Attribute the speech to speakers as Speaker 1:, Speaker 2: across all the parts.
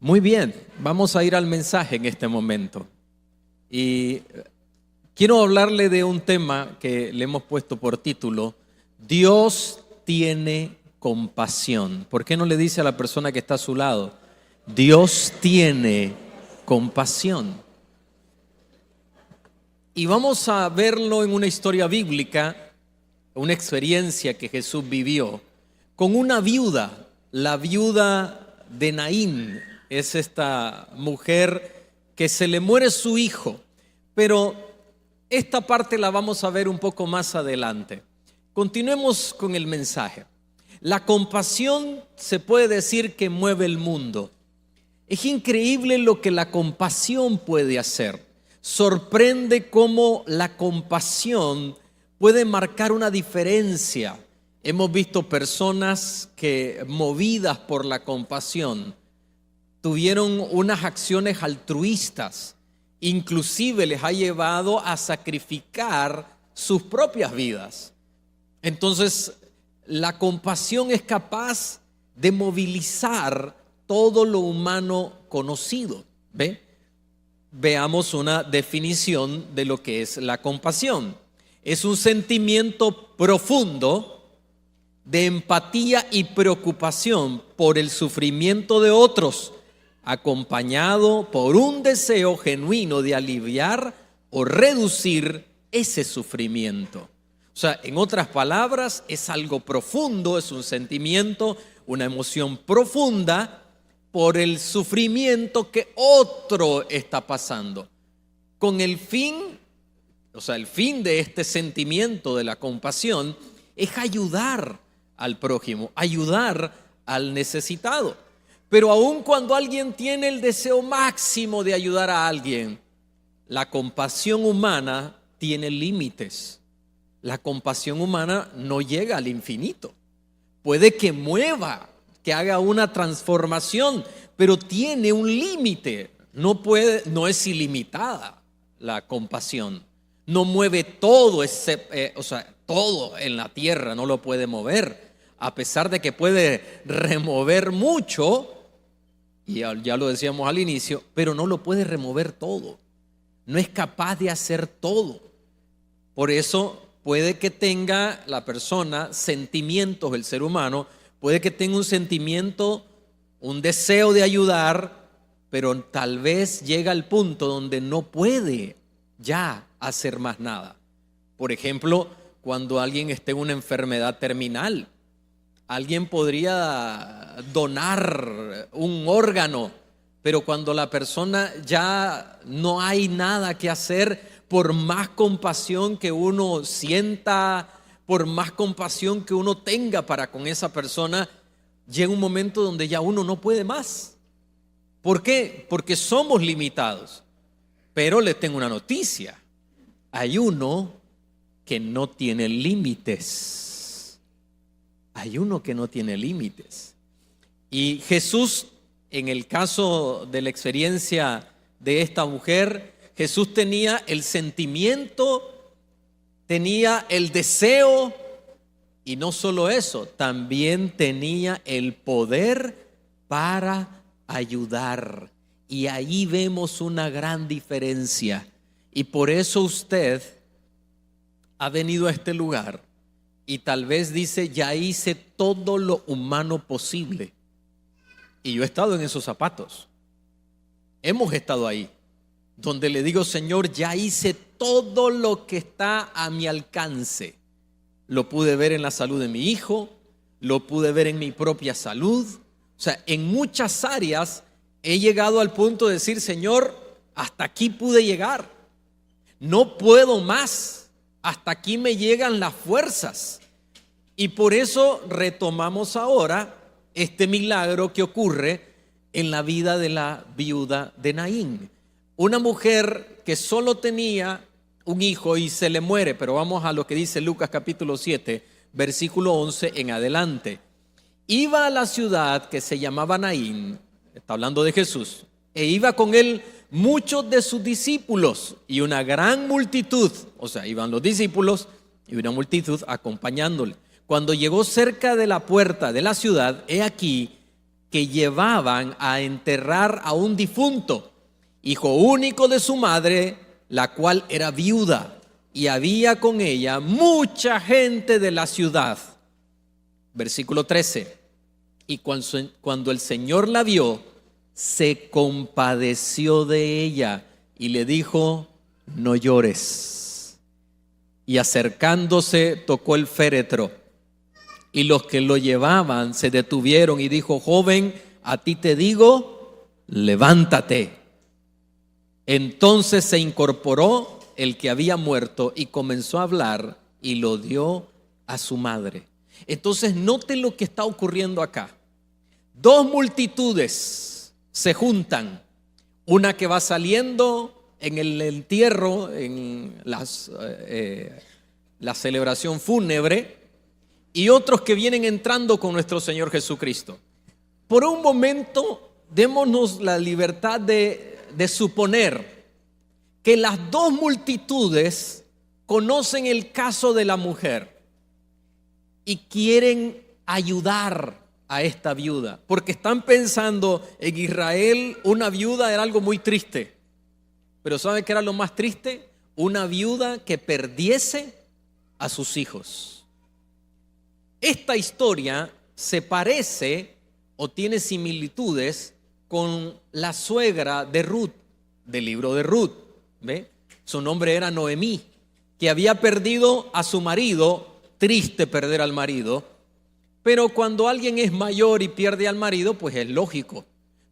Speaker 1: Muy bien, vamos a ir al mensaje en este momento. Y quiero hablarle de un tema que le hemos puesto por título: Dios tiene compasión. ¿Por qué no le dice a la persona que está a su lado: Dios tiene compasión? Y vamos a verlo en una historia bíblica, una experiencia que Jesús vivió con una viuda, la viuda de Naín. Es esta mujer que se le muere su hijo, pero esta parte la vamos a ver un poco más adelante. Continuemos con el mensaje. La compasión se puede decir que mueve el mundo. Es increíble lo que la compasión puede hacer. Sorprende cómo la compasión puede marcar una diferencia. Hemos visto personas que, movidas por la compasión, tuvieron unas acciones altruistas, inclusive les ha llevado a sacrificar sus propias vidas. Entonces, la compasión es capaz de movilizar todo lo humano conocido. Veamos una definición de lo que es la compasión. Es un sentimiento profundo de empatía y preocupación por el sufrimiento de otros, acompañado por un deseo genuino de aliviar o reducir ese sufrimiento. O sea, en otras palabras, es algo profundo, es un sentimiento, una emoción profunda por el sufrimiento que otro está pasando. Con el fin, el fin de este sentimiento de la compasión es ayudar al prójimo, ayudar al necesitado. Pero aun cuando alguien tiene el deseo máximo de ayudar a alguien, la compasión humana tiene límites. La compasión humana no llega al infinito. Puede que mueva, que haga una transformación, pero tiene un límite. No es ilimitada la compasión. No mueve todo, todo en la tierra no lo puede mover. A pesar de que puede remover mucho, y ya lo decíamos al inicio, pero no lo puede remover todo. No es capaz de hacer todo. Por eso puede que tenga la persona sentimientos, el ser humano, puede que tenga un sentimiento, un deseo de ayudar, pero tal vez llega al punto donde no puede ya hacer más nada. Por ejemplo, cuando alguien esté en una enfermedad terminal, alguien podría donar un órgano, pero cuando la persona ya no hay nada que hacer, por más compasión que uno sienta, por más compasión que uno tenga para con esa persona, llega un momento donde ya uno no puede más. ¿Por qué? Porque somos limitados. Pero les tengo una noticia: hay uno que no tiene límites. Hay uno que no tiene límites. Y Jesús, en el caso de la experiencia de esta mujer, Jesús tenía el sentimiento, tenía el deseo, y no solo eso, también tenía el poder para ayudar. Y ahí vemos una gran diferencia. Y por eso usted ha venido a este lugar y tal vez dice: ya hice todo lo humano posible. Y yo he estado en esos zapatos. Hemos estado ahí, donde le digo: Señor, ya hice todo lo que está a mi alcance. Lo pude ver en la salud de mi hijo, lo pude ver en mi propia salud. O sea, en muchas áreas he llegado al punto de decir: Señor, hasta aquí pude llegar. No puedo más. Hasta aquí me llegan las fuerzas. Y por eso retomamos ahora este milagro que ocurre en la vida de la viuda de Naín. Una mujer que solo tenía un hijo y se le muere. Pero vamos a lo que dice Lucas capítulo 7, versículo 11 en adelante. Iba a la ciudad que se llamaba Naín, está hablando de Jesús, e iba con él muchos de sus discípulos y una gran multitud. O sea, iban los discípulos y una multitud acompañándole. Cuando llegó cerca de la puerta de la ciudad, he aquí que llevaban a enterrar a un difunto, hijo único de su madre, la cual era viuda, y había con ella mucha gente de la ciudad. Versículo 13. Y cuando el Señor la vio, se compadeció de ella y le dijo: no llores. Y acercándose, tocó el féretro. Y los que lo llevaban se detuvieron y dijo: joven, a ti te digo, levántate. Entonces se incorporó el que había muerto y comenzó a hablar y lo dio a su madre. Entonces note lo que está ocurriendo acá. Dos multitudes se juntan. Una que va saliendo en el entierro, en la celebración fúnebre, y otros que vienen entrando con nuestro Señor Jesucristo. Por un momento, démonos la libertad de suponer que las dos multitudes conocen el caso de la mujer y quieren ayudar a esta viuda, porque están pensando en Israel, una viuda era algo muy triste. Pero ¿sabe qué era lo más triste? Una viuda que perdiese a sus hijos. Esta historia se parece o tiene similitudes con la suegra de Ruth, del libro de Ruth. ¿Ve? Su nombre era Noemí, que había perdido a su marido. Triste perder al marido, pero cuando alguien es mayor y pierde al marido, pues es lógico.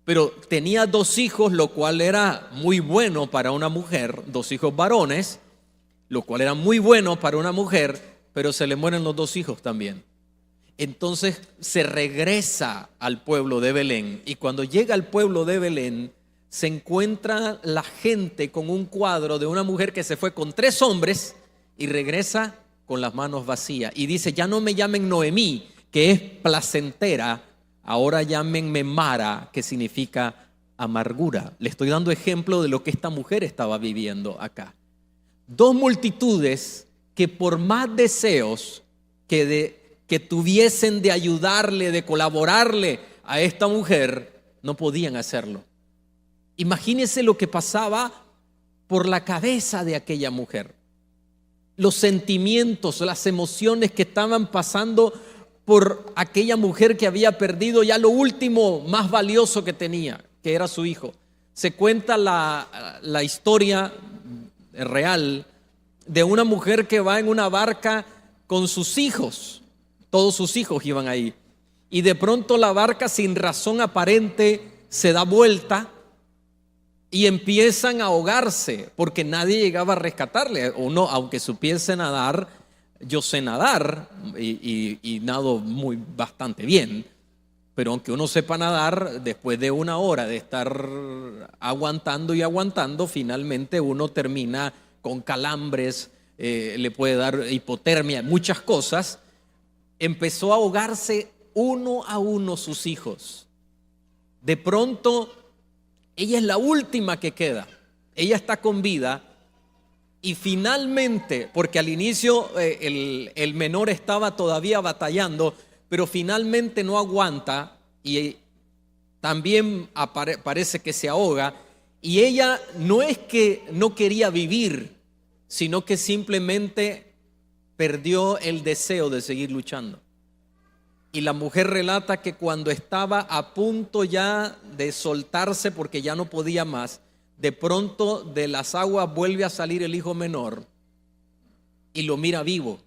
Speaker 1: Pero tenía dos hijos, lo cual era muy bueno para una mujer, dos hijos varones, lo cual era muy bueno para una mujer, pero se le mueren los dos hijos también. Entonces se regresa al pueblo de Belén, y cuando llega al pueblo de Belén, se encuentra la gente con un cuadro de una mujer que se fue con 3 hombres y regresa con las manos vacías. Y dice: ya no me llamen Noemí, que es placentera, ahora llámenme Mara, que significa amargura. Le estoy dando ejemplo de lo que esta mujer estaba viviendo acá. Dos multitudes que por más deseos que tuviesen de ayudarle, de colaborarle a esta mujer, no podían hacerlo. Imagínese lo que pasaba por la cabeza de aquella mujer. Los sentimientos, las emociones que estaban pasando por aquella mujer que había perdido ya lo último más valioso que tenía, que era su hijo. Se cuenta la historia real de una mujer que va en una barca con sus hijos. Todos sus hijos iban ahí. Y de pronto la barca, sin razón aparente, se da vuelta y empiezan a ahogarse porque nadie llegaba a rescatarle. Uno, aunque supiese nadar, yo sé nadar y nado bastante bien, pero aunque uno sepa nadar, después de una hora de estar aguantando y aguantando, finalmente uno termina con calambres, le puede dar hipotermia, muchas cosas. Empezó a ahogarse uno a uno sus hijos. De pronto, ella es la última que queda. Ella está con vida y finalmente, porque al inicio el menor estaba todavía batallando, pero finalmente no aguanta y también parece que se ahoga. Y ella no es que no quería vivir, sino que simplemente perdió el deseo de seguir luchando. Y la mujer relata que cuando estaba a punto ya de soltarse porque ya no podía más, de pronto de las aguas vuelve a salir el hijo menor y lo mira vivo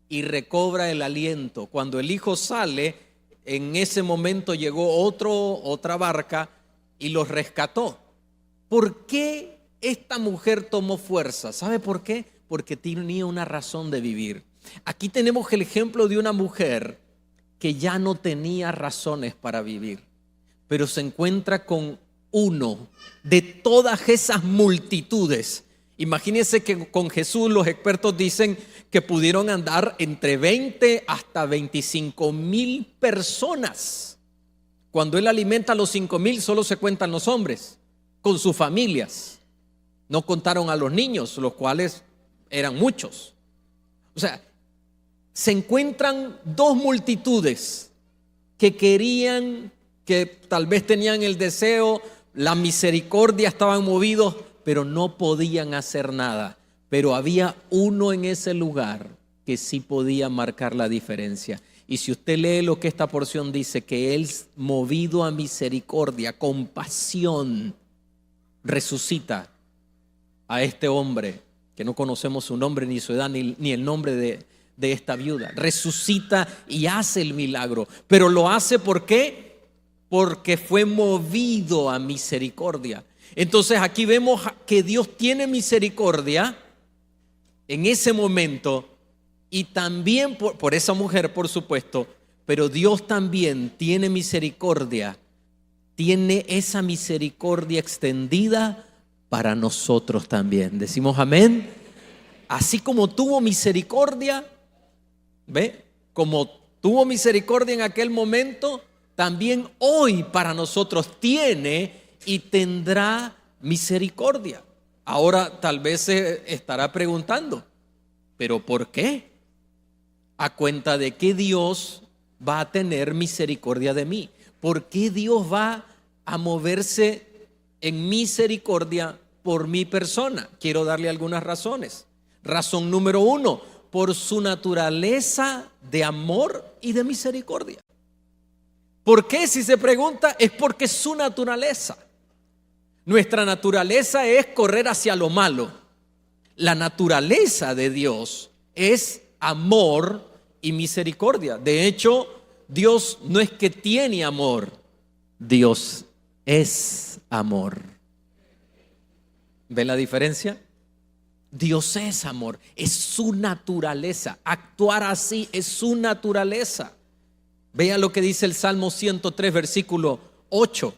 Speaker 1: y recobra el aliento. Cuando el hijo sale, en ese momento llegó otra barca y los rescató. ¿Por qué esta mujer tomó fuerza? ¿Sabe por qué? Porque tenía una razón de vivir. Aquí tenemos el ejemplo de una mujer que ya no tenía razones para vivir, pero se encuentra con uno de todas esas multitudes. Imagínense que con Jesús los expertos dicen que pudieron andar entre 20 hasta 25,000 personas. Cuando Él alimenta a los 5,000, solo se cuentan los hombres con sus familias. No contaron a los niños, los cuales eran muchos. O sea, se encuentran dos multitudes que querían que tal vez tenían el deseo, la misericordia, estaban movidos, pero no podían hacer nada. Pero había uno en ese lugar que sí podía marcar la diferencia. Y si usted lee lo que esta porción dice, que él, movido a misericordia, compasión, resucita a este hombre, que no conocemos su nombre, ni su edad, ni el nombre de esta viuda. Resucita y hace el milagro. Pero lo hace ¿por qué? Porque fue movido a misericordia. Entonces aquí vemos que Dios tiene misericordia en ese momento, y también por esa mujer, por supuesto, pero Dios también tiene misericordia, tiene esa misericordia extendida para nosotros también. Decimos amén. Así como tuvo misericordia, ¿ve? Como tuvo misericordia en aquel momento, también hoy para nosotros tiene y tendrá misericordia. Ahora tal vez se estará preguntando, ¿pero por qué? ¿A cuenta de qué Dios va a tener misericordia de mí? ¿Por qué Dios va a moverse en misericordia por mi persona? Quiero darle algunas razones. Razón número 1, por su naturaleza de amor y de misericordia. ¿Por qué? Si se pregunta, es porque es su naturaleza. Nuestra naturaleza es correr hacia lo malo. La naturaleza de Dios es amor y misericordia. De hecho, Dios no es que tiene amor, Dios es amor. ¿Ve la diferencia? Dios es amor, es su naturaleza. Actuar así es su naturaleza. Vea lo que dice el Salmo 103, versículo 8.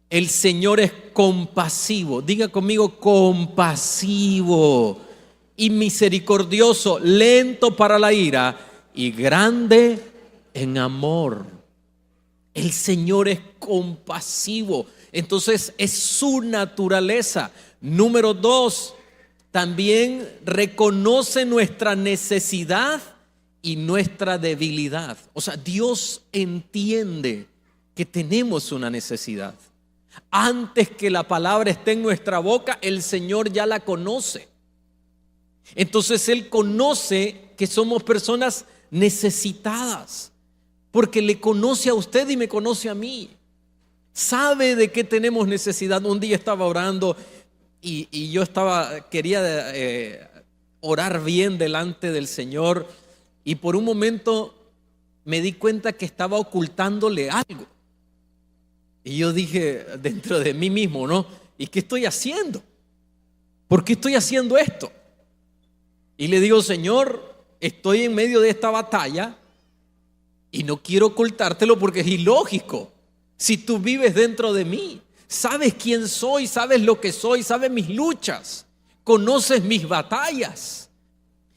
Speaker 1: El Señor es compasivo. Diga conmigo, compasivo y misericordioso, lento para la ira y grande en amor. El Señor es compasivo. Entonces es su naturaleza. Número 2, también reconoce nuestra necesidad y nuestra debilidad. O sea, Dios entiende que tenemos una necesidad. Antes que la palabra esté en nuestra boca, el Señor ya la conoce. Entonces Él conoce que somos personas necesitadas, porque le conoce a usted y me conoce a mí. Sabe de qué tenemos necesidad. Un día estaba orando y yo quería orar bien delante del Señor, y por un momento me di cuenta que estaba ocultándole algo. Y yo dije dentro de mí mismo, ¿no? ¿Y qué estoy haciendo? ¿Por qué estoy haciendo esto? Y le digo, Señor, estoy en medio de esta batalla y no quiero ocultártelo porque es ilógico. Si tú vives dentro de mí, sabes quién soy, sabes lo que soy, sabes mis luchas, conoces mis batallas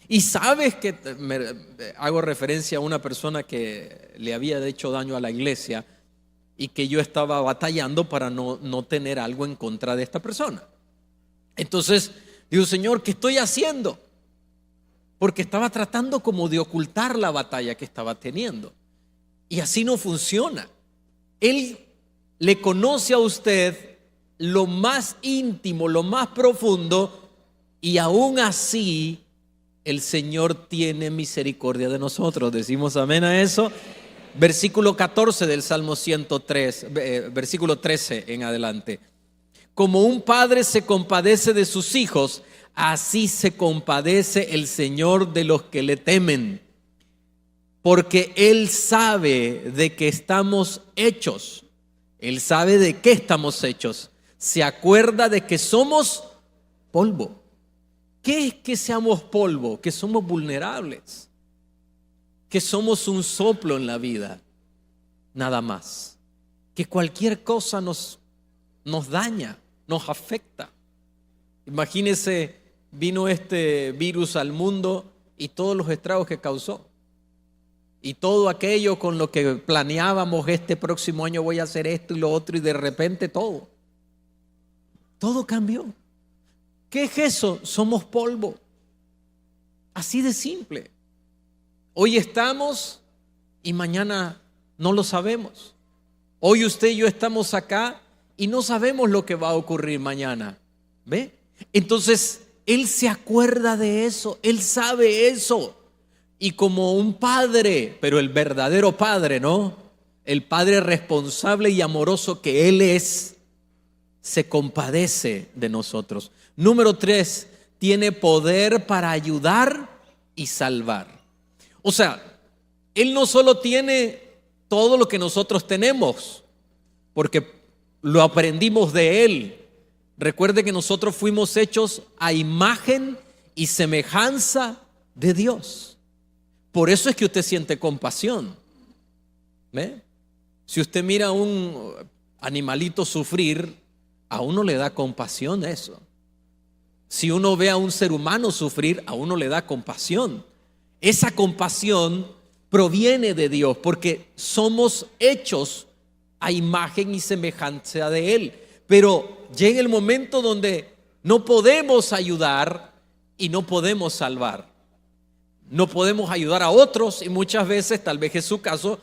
Speaker 1: y sabes que hago referencia a una persona que le había hecho daño a la iglesia y que yo estaba batallando para no tener algo en contra de esta persona. Entonces digo, Señor, ¿qué estoy haciendo? Porque estaba tratando como de ocultar la batalla que estaba teniendo. Y así no funciona. Él le conoce a usted lo más íntimo, lo más profundo, y aún así el Señor tiene misericordia de nosotros. Decimos amén a eso. Versículo 14 del Salmo 103, versículo 13 en adelante. Como un padre se compadece de sus hijos, así se compadece el Señor de los que le temen, porque Él sabe de qué estamos hechos. Él sabe de qué estamos hechos. Se acuerda de que somos polvo. ¿Qué es que seamos polvo? Que somos vulnerables, que somos un soplo en la vida, nada más. Que cualquier cosa nos daña, nos afecta. Imagínese, vino este virus al mundo y todos los estragos que causó. Y todo aquello con lo que planeábamos, este próximo año voy a hacer esto y lo otro, y de repente todo cambió. ¿Qué es eso? Somos polvo. Así de simple. Hoy estamos y mañana no lo sabemos. Hoy usted y yo estamos acá y no sabemos lo que va a ocurrir mañana. ¿Ve? Entonces, Él se acuerda de eso, Él sabe eso. Y como un padre, pero el verdadero padre, ¿no? El padre responsable y amoroso que Él es, se compadece de nosotros. Número 3, tiene poder para ayudar y salvar. O sea, Él no solo tiene todo lo que nosotros tenemos, porque lo aprendimos de Él. Recuerde que nosotros fuimos hechos a imagen y semejanza de Dios. Por eso es que usted siente compasión. ¿Ve? Si usted mira a un animalito sufrir, a uno le da compasión eso. Si uno ve a un ser humano sufrir, a uno le da compasión. Esa compasión proviene de Dios porque somos hechos a imagen y semejanza de Él. Pero llega el momento donde no podemos ayudar y no podemos salvar. No podemos ayudar a otros y muchas veces, tal vez es su caso,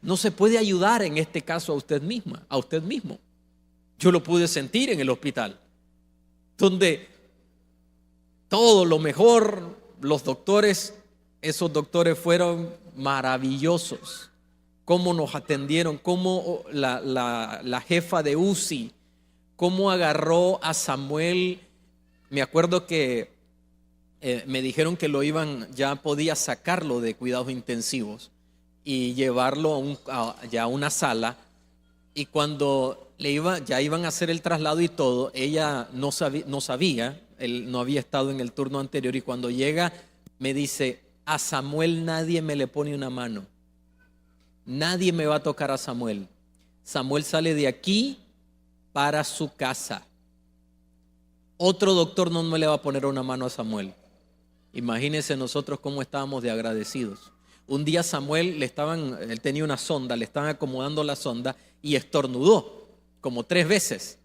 Speaker 1: no se puede ayudar en este caso a usted misma, a usted mismo. Yo lo pude sentir en el hospital, donde todo lo mejor, los doctores, esos doctores fueron maravillosos. Cómo nos atendieron, cómo la jefa de UCI, cómo agarró a Samuel. Me acuerdo que me dijeron que ya podía sacarlo de cuidados intensivos y llevarlo ya a una sala. Y cuando ya iban a hacer el traslado y todo, ella no sabía, él no había estado en el turno anterior, y cuando llega me dice: a Samuel nadie me le pone una mano, nadie me va a tocar a Samuel. Samuel sale de aquí para su casa. Otro doctor no me le va a poner una mano a Samuel. Imagínense nosotros cómo estábamos de agradecidos. Un día Samuel él tenía una sonda, le estaban acomodando la sonda y estornudó como 3 veces.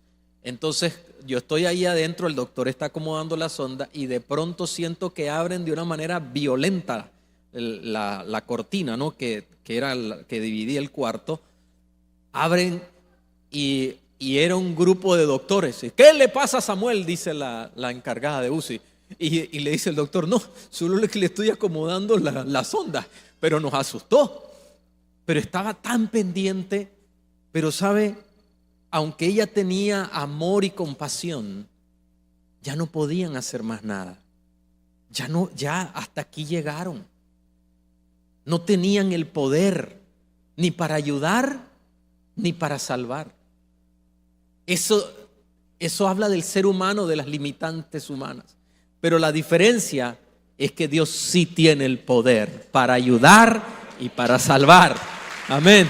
Speaker 1: Entonces yo estoy ahí adentro, el doctor está acomodando la sonda y de pronto siento que abren de una manera violenta la cortina, ¿no? que era que dividía el cuarto. Abren y era un grupo de doctores. ¿Qué le pasa a Samuel?, dice la encargada de UCI. Y le dice el doctor: no, solo es que le estoy acomodando la sonda. Pero nos asustó. Pero estaba tan pendiente. Pero sabe, aunque ella tenía amor y compasión, ya no podían hacer más nada. Ya hasta aquí llegaron. No tenían el poder ni para ayudar ni para salvar. Eso habla del ser humano, de las limitantes humanas. Pero la diferencia es que Dios sí tiene el poder para ayudar y para salvar. Amén.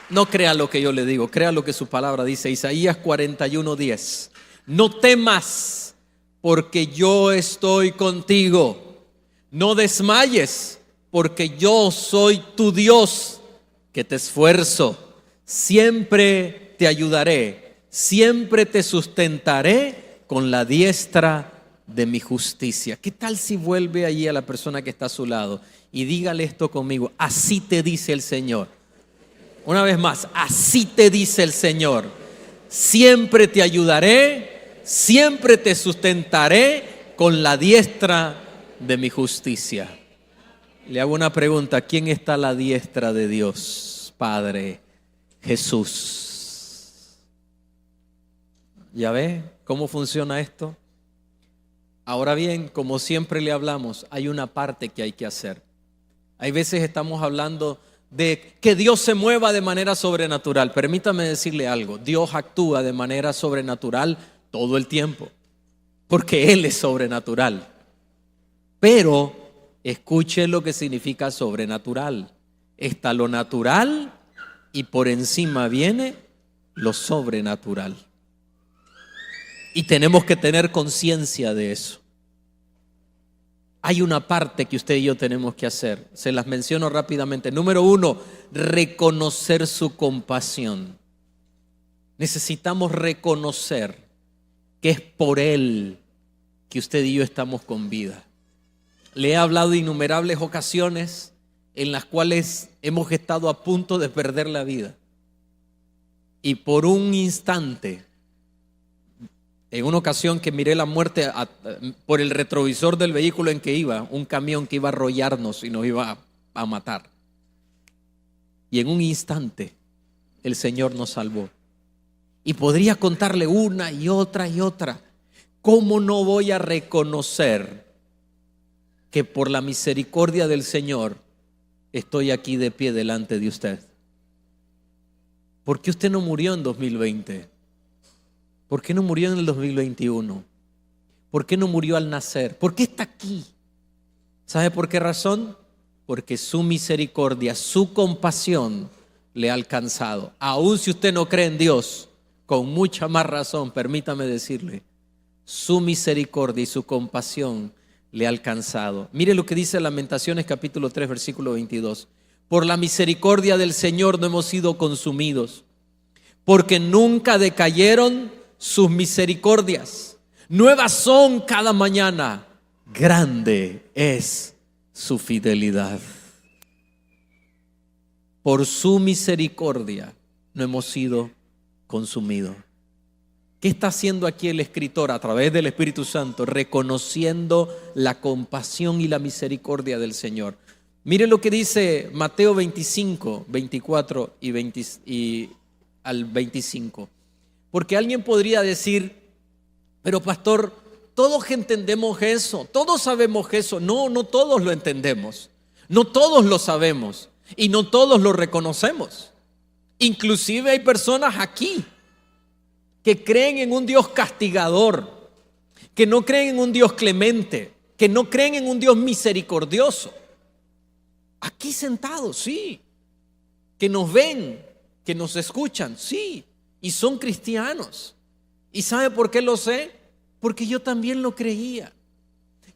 Speaker 1: No crea lo que yo le digo, crea lo que su palabra dice. Isaías 41:10. No temas, porque yo estoy contigo. No desmayes, porque yo soy tu Dios, que te esfuerzo. Siempre te ayudaré, siempre te sustentaré con la diestra de mi justicia. ¿Qué tal si vuelve allí a la persona que está a su lado y dígale esto conmigo? Así te dice el Señor. Una vez más, así te dice el Señor. Siempre te ayudaré, siempre te sustentaré con la diestra de mi justicia. Le hago una pregunta: ¿quién está a la diestra de Dios Padre? Jesús. ¿Ya ve cómo funciona esto? Ahora bien, como siempre le hablamos, hay una parte que hay que hacer. Hay veces estamos hablando de que Dios se mueva de manera sobrenatural. Permítame decirle algo: Dios actúa de manera sobrenatural todo el tiempo, porque Él es sobrenatural. Pero escuche lo que significa sobrenatural. Está lo natural y por encima viene lo sobrenatural. Y tenemos que tener conciencia de eso. Hay una parte que usted y yo tenemos que hacer. Se las menciono rápidamente. Número 1, reconocer su compasión. Necesitamos reconocer que es por Él que usted y yo estamos con vida. Le he hablado de innumerables ocasiones en las cuales hemos estado a punto de perder la vida. Y por un instante, en una ocasión que miré la muerte por el retrovisor del vehículo en que iba, un camión que iba a arrollarnos y nos iba a matar. Y en un instante el Señor nos salvó. Y podría contarle una y otra y otra. ¿Cómo no voy a reconocer que por la misericordia del Señor estoy aquí de pie delante de usted? ¿Por qué usted no murió en 2020? ¿Por qué no murió en el 2021? ¿Por qué no murió al nacer? ¿Por qué está aquí? ¿Sabe por qué razón? Porque su misericordia, su compasión le ha alcanzado. Aun si usted no cree en Dios, con mucha más razón, permítame decirle, su misericordia y su compasión le ha alcanzado. Mire lo que dice Lamentaciones capítulo 3 versículo 22. Por la misericordia del Señor no hemos sido consumidos, porque nunca decayeron sus misericordias. Nuevas son cada mañana, grande es su fidelidad. Por su misericordia no hemos sido consumidos. ¿Qué está haciendo aquí el escritor a través del Espíritu Santo? Reconociendo la compasión y la misericordia del Señor. Mire lo que dice Mateo 25, 24 y al 25. Porque alguien podría decir, pero pastor, todos entendemos eso, todos sabemos eso. No, no todos lo entendemos, no todos lo sabemos y no todos lo reconocemos. Inclusive hay personas aquí que creen en un Dios castigador, que no creen en un Dios clemente, que no creen en un Dios misericordioso. Aquí sentados, sí, que nos ven, que nos escuchan, sí, y son cristianos. ¿Y sabe por qué lo sé? Porque yo también lo creía,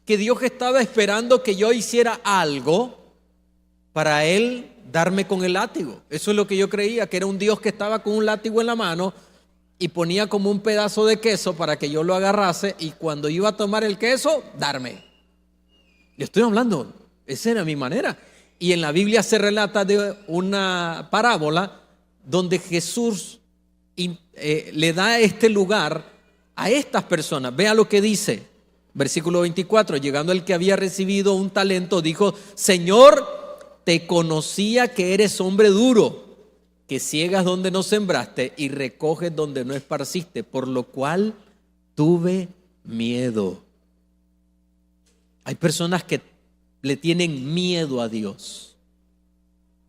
Speaker 1: que Dios estaba esperando que yo hiciera algo para Él darme con el látigo. Eso es lo que yo creía, que era un Dios que estaba con un látigo en la mano y ponía como un pedazo de queso para que yo lo agarrase y cuando iba a tomar el queso, darme. Le estoy hablando, esa era mi manera. Y en la Biblia se relata de una parábola donde Jesús le da este lugar a estas personas. Vea lo que dice, versículo 24, llegando el que había recibido un talento, dijo, Señor, te conocía que eres hombre duro, que ciegas donde no sembraste y recoges donde no esparciste, por lo cual tuve miedo. Hay personas que le tienen miedo a Dios,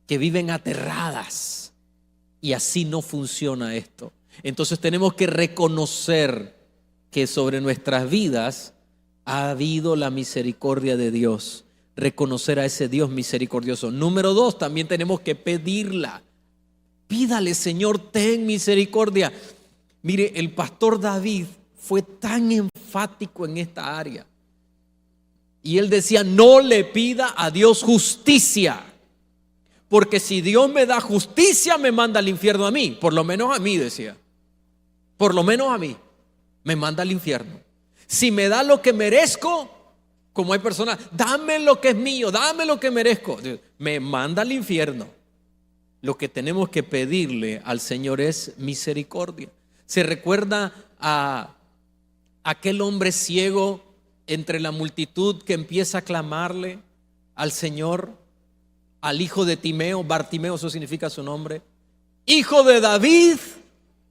Speaker 1: que viven aterradas, y así no funciona esto. Entonces tenemos que reconocer que sobre nuestras vidas ha habido la misericordia de Dios, reconocer a ese Dios misericordioso. Número 2, también tenemos que pedirla. Pídale, Señor, ten misericordia. Mire, el pastor David fue tan enfático en esta área. Y él decía, no le pida a Dios justicia, porque si Dios me da justicia, me manda al infierno a mí. Por lo menos a mí, decía. Por lo menos a mí, me manda al infierno. Si me da lo que merezco, como hay personas, dame lo que es mío, dame lo que merezco, me manda al infierno. Lo que tenemos que pedirle al Señor es misericordia. Se recuerda a aquel hombre ciego entre la multitud que empieza a clamarle al Señor, al hijo de Timeo, Bartimeo, eso significa su nombre. Hijo de David,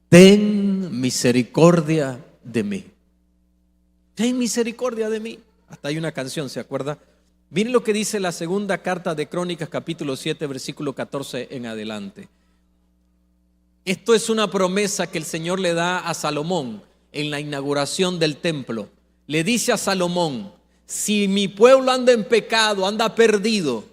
Speaker 1: ten misericordia de mí. Ten misericordia de mí. Hasta hay una canción, ¿se acuerda? Miren lo que dice la segunda carta de Crónicas, capítulo 7, versículo 14 en adelante. Esto es una promesa que el Señor le da a Salomón en la inauguración del templo. Le dice a Salomón, si mi pueblo anda en pecado, anda perdido,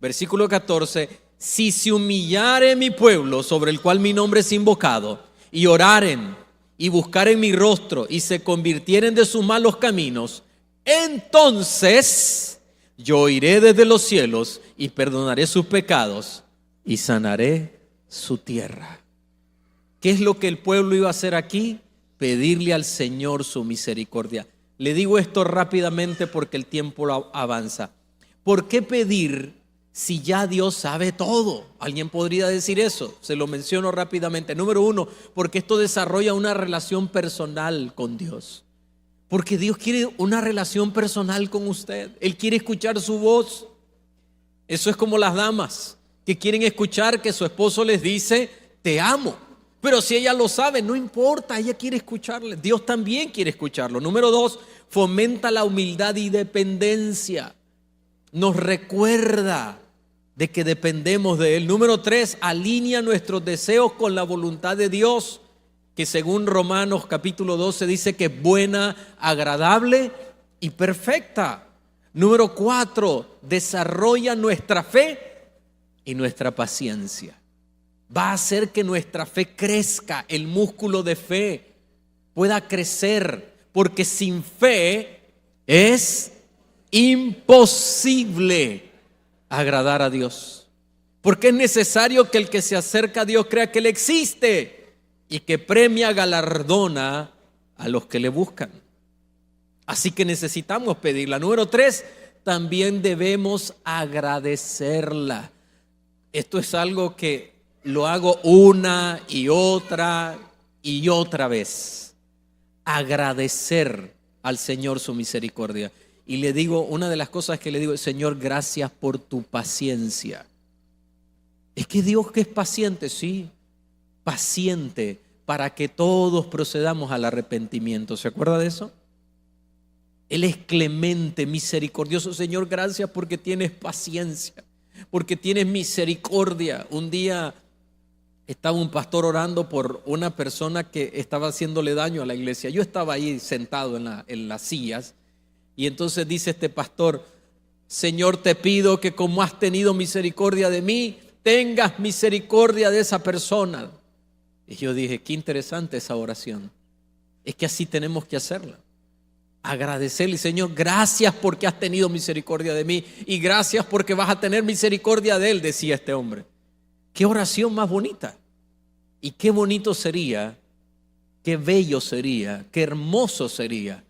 Speaker 1: versículo 14, si se humillare mi pueblo sobre el cual mi nombre es invocado, y oraren y buscaren mi rostro y se convirtieren de sus malos caminos, entonces yo iré desde los cielos y perdonaré sus pecados y sanaré su tierra. ¿Qué es lo que el pueblo iba a hacer aquí? Pedirle al Señor su misericordia. Le digo esto rápidamente porque el tiempo avanza. ¿Por qué pedir si ya Dios sabe todo? Alguien podría decir eso. Se lo menciono rápidamente. Número uno, porque esto desarrolla una relación personal con Dios. Porque Dios quiere una relación personal con usted. Él quiere escuchar su voz. Eso es como las damas que quieren escuchar que su esposo les dice, te amo. Pero si ella lo sabe, no importa, ella quiere escucharle. Dios también quiere escucharlo. Número dos, fomenta la humildad y dependencia. Nos recuerda de que dependemos de Él. Número tres, alinea nuestros deseos con la voluntad de Dios, que según Romanos capítulo 12 dice que es buena, agradable y perfecta. Número cuatro, desarrolla nuestra fe y nuestra paciencia. Va a hacer que nuestra fe crezca, el músculo de fe pueda crecer, porque sin fe es imposible agradar a Dios. Porque es necesario que el que se acerca a Dios crea que Él existe y que premia, galardona a los que le buscan. Así que necesitamos pedirla. Número tres, también debemos agradecerla. Esto es algo que lo hago una y otra vez. Agradecer al Señor su misericordia. Y le digo, una de las cosas que le digo es, Señor, gracias por tu paciencia. Es que Dios que es paciente, sí, paciente para que todos procedamos al arrepentimiento. ¿Se acuerda de eso? Él es clemente, misericordioso. Señor, gracias porque tienes paciencia, porque tienes misericordia. Un día estaba un pastor orando por una persona que estaba haciéndole daño a la iglesia. Yo estaba ahí sentado en las sillas y entonces dice este pastor, Señor, te pido que como has tenido misericordia de mí, tengas misericordia de esa persona. Y yo dije, qué interesante esa oración. Es que así tenemos que hacerla. Agradecerle, Señor, gracias porque has tenido misericordia de mí y gracias porque vas a tener misericordia de él, decía este hombre. Qué oración más bonita. Y qué bonito sería, qué bello sería, qué hermoso sería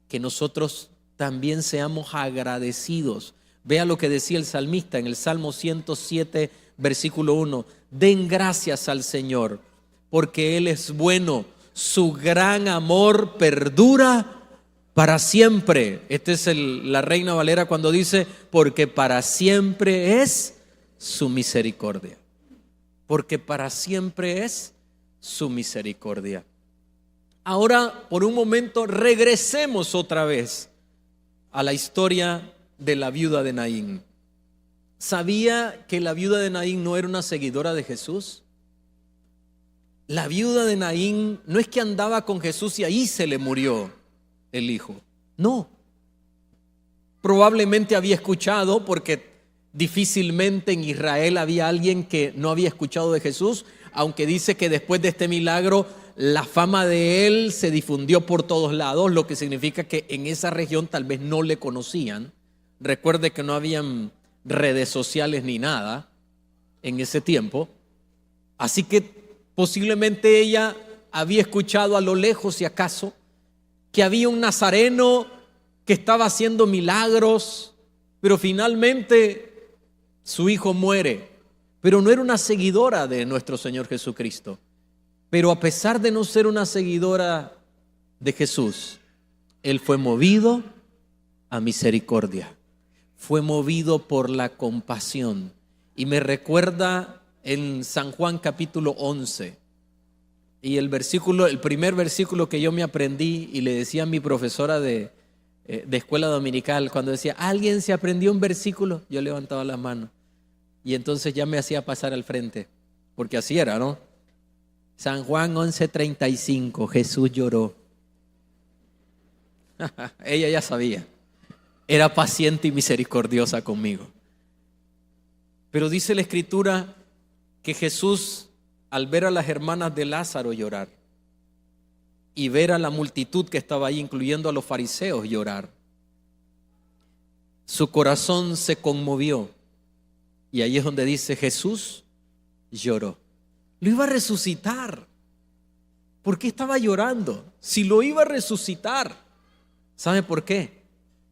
Speaker 1: que nosotros también seamos agradecidos. Vea lo que decía el salmista en el Salmo 107, versículo 1. Den gracias al Señor porque Él es bueno, su gran amor perdura para siempre. Esta es la Reina Valera cuando dice, porque para siempre es su misericordia. Porque para siempre es su misericordia. Ahora, por un momento, regresemos otra vez a la historia de la viuda de Naín. ¿Sabía que la viuda de Naín no era una seguidora de Jesús? La viuda de Naín no es que andaba con Jesús y ahí se le murió el hijo. No. Probablemente había escuchado, porque difícilmente en Israel había alguien que no había escuchado de Jesús, aunque dice que después de este milagro la fama de él se difundió por todos lados, lo que significa que en esa región tal vez no le conocían. Recuerde que no habían redes sociales ni nada en ese tiempo, así que posiblemente ella había escuchado a lo lejos, si acaso, que había un nazareno que estaba haciendo milagros, pero finalmente su hijo muere. Pero no era una seguidora de nuestro Señor Jesucristo. Pero a pesar de no ser una seguidora de Jesús, él fue movido a misericordia. Fue movido por la compasión. Y me recuerda en San Juan capítulo 11. Y el primer versículo que yo me aprendí y le decía a mi profesora de escuela dominical, cuando decía, ¿alguien se aprendió un versículo? Yo levantaba la mano y entonces ya me hacía pasar al frente, porque así era, ¿no? San Juan 11:35, Jesús lloró. Ella ya sabía, era paciente y misericordiosa conmigo. Pero dice la Escritura que Jesús, al ver a las hermanas de Lázaro llorar y ver a la multitud que estaba ahí, incluyendo a los fariseos, llorar, su corazón se conmovió. Y ahí es donde dice, Jesús lloró. Lo iba a resucitar. ¿Por qué estaba llorando? Si lo iba a resucitar. ¿Sabe por qué?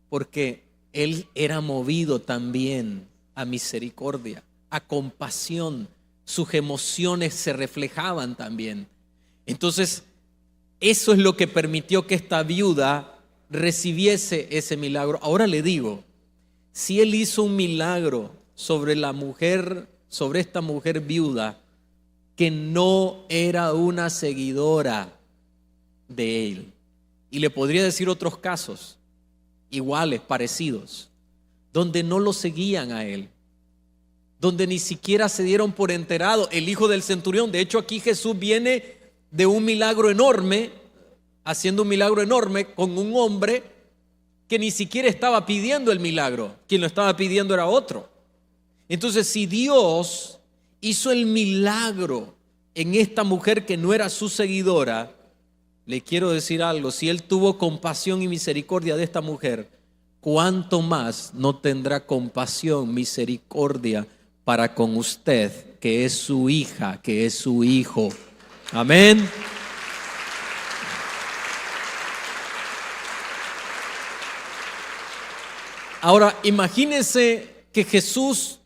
Speaker 1: Porque él era movido también a misericordia, a compasión. Sus emociones se reflejaban también. Entonces, eso es lo que permitió que esta viuda recibiese ese milagro. Ahora le digo, si él hizo un milagro sobre la mujer, sobre esta mujer viuda, que no era una seguidora de él, y le podría decir otros casos iguales, parecidos, donde no lo seguían a él, donde ni siquiera se dieron por enterado. El hijo del centurión, de hecho aquí Jesús viene de un milagro enorme, haciendo un milagro enorme con un hombre que ni siquiera estaba pidiendo el milagro. Quien lo estaba pidiendo era otro. Entonces, si Dios hizo el milagro en esta mujer que no era su seguidora, le quiero decir algo: si Él tuvo compasión y misericordia de esta mujer, ¿cuánto más no tendrá compasión, misericordia para con usted, que es su hija, que es su hijo? Amén. Ahora, imagínense que Jesús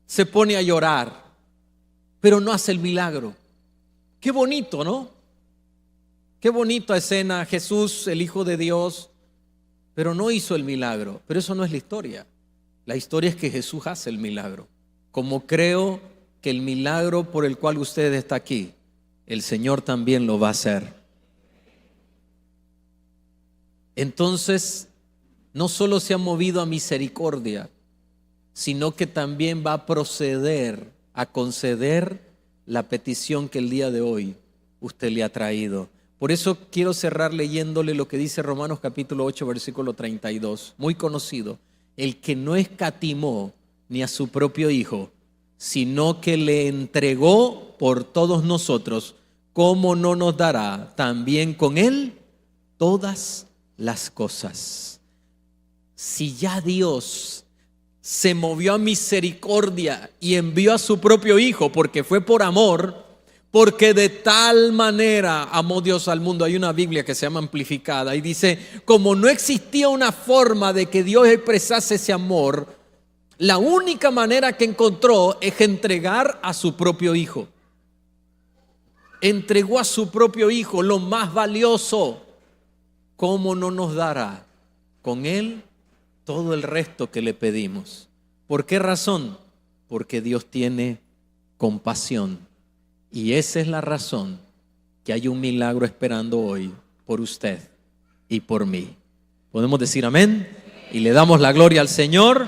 Speaker 1: se pone a llorar, pero no hace el milagro. Qué bonito, ¿no? Qué bonita escena, Jesús, el Hijo de Dios, pero no hizo el milagro. Pero eso no es la historia. La historia es que Jesús hace el milagro. Como creo que el milagro por el cual usted está aquí, el Señor también lo va a hacer. Entonces, no solo se ha movido a misericordia, sino que también va a proceder a conceder la petición que el día de hoy usted le ha traído. Por eso quiero cerrar leyéndole lo que dice Romanos capítulo 8, versículo 32, muy conocido. El que no escatimó ni a su propio Hijo, sino que le entregó por todos nosotros, ¿cómo no nos dará también con Él todas las cosas? Si ya Dios se movió a misericordia y envió a su propio Hijo, porque fue por amor, porque de tal manera amó Dios al mundo. Hay una Biblia que se llama Amplificada y dice: como no existía una forma de que Dios expresase ese amor, la única manera que encontró es entregar a su propio Hijo. Entregó a su propio Hijo, lo más valioso. ¿Cómo no nos dará con Él todo el resto que le pedimos? ¿Por qué razón? Porque Dios tiene compasión. Y esa es la razón que hay un milagro esperando hoy por usted y por mí. ¿Podemos decir amén? Y le damos la gloria al Señor.